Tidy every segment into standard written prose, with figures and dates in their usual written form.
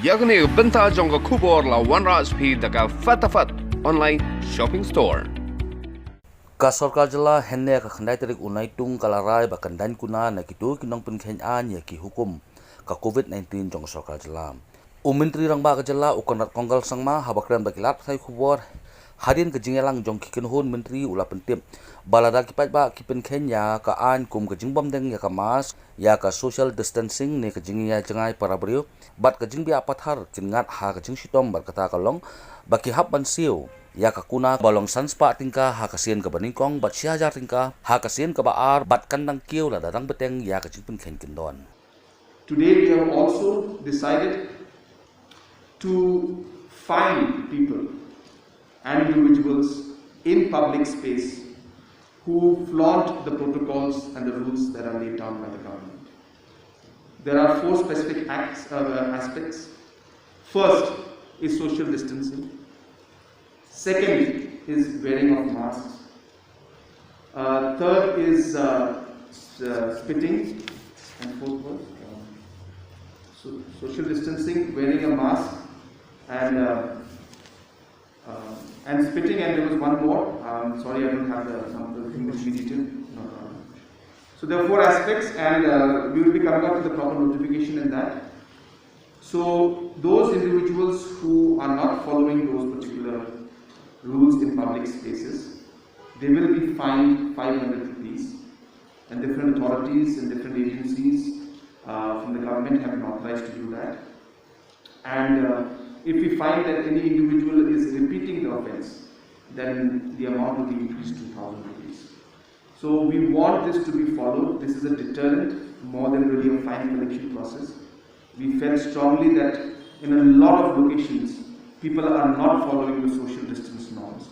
yakni benta jong khubor la wanras phi daga fatafat online shopping store. Ka sarkar jala henne ka khandai tarik unai tung kalarai ba kan Dain Kuna na kitu kinong Pynkhein Aiñ ki hukum ka COVID-19 jong sarkar jala. Menteri rang ba ka jala ukonat konggal sangma habakran bakilat sai khubor Hadin ke jingelang jong kikenhun menteri ula pentip balada kipat ba Pynkhein ya ka Aiñ kum ke jingbam deng ya ka mas ya ka social distancing ne ke jingya jangai para brio bat ke jingbia pathar kingat ha ke jing sitom bar kata kalong baki hap ban siu ya ka Kuna balong sanspa tingka ha ka sien ka baningkong bat siajar tingka ha ka sien ka baar bat kandang kiu la dadang beteng ya ka jing Pynkhein kindon. Today we have also decided to fine people and individuals in public space who flaunt the protocols and the rules that are laid down by the government. There are four specific aspects. First is social distancing. Second is wearing of masks. Third is spitting. And fourth was social distancing, wearing a mask, and spitting, and there was one more. Sorry, I don't have the English detail. So there are four aspects, and we will be coming up with the proper notification in that. So those individuals who are not following those particular rules in public spaces, they will be fined 500 rupees, and different authorities and different agencies from the government have been authorized to do that. And if we find that any individual is repeating the offence, then the amount will be increased to 2,000 rupees. So we want this to be followed. This is a deterrent more than really a fine collection process. We felt strongly that in a lot of locations, people are not following the social distance norms.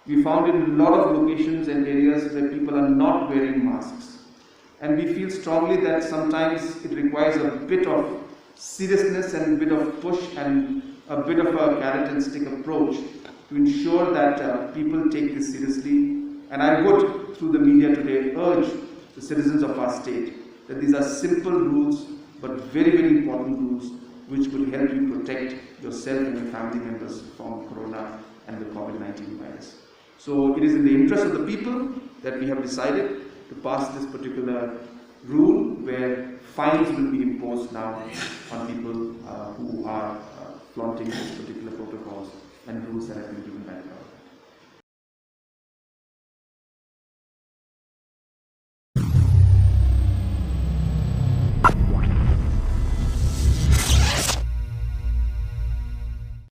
We found in a lot of locations and areas where people are not wearing masks. And we feel strongly that sometimes it requires a bit of seriousness and a bit of push and a bit of a carrot and stick approach to ensure that people take this seriously. And I would, through the media today, urge the citizens of our state that these are simple rules, but very, very important rules, which will help you protect yourself and your family members from corona and the COVID-19 virus. So it is in the interest of the people that we have decided to pass this particular rule where fines will be imposed now on people who are flaunting these particular protocols and rules that have been given by the government.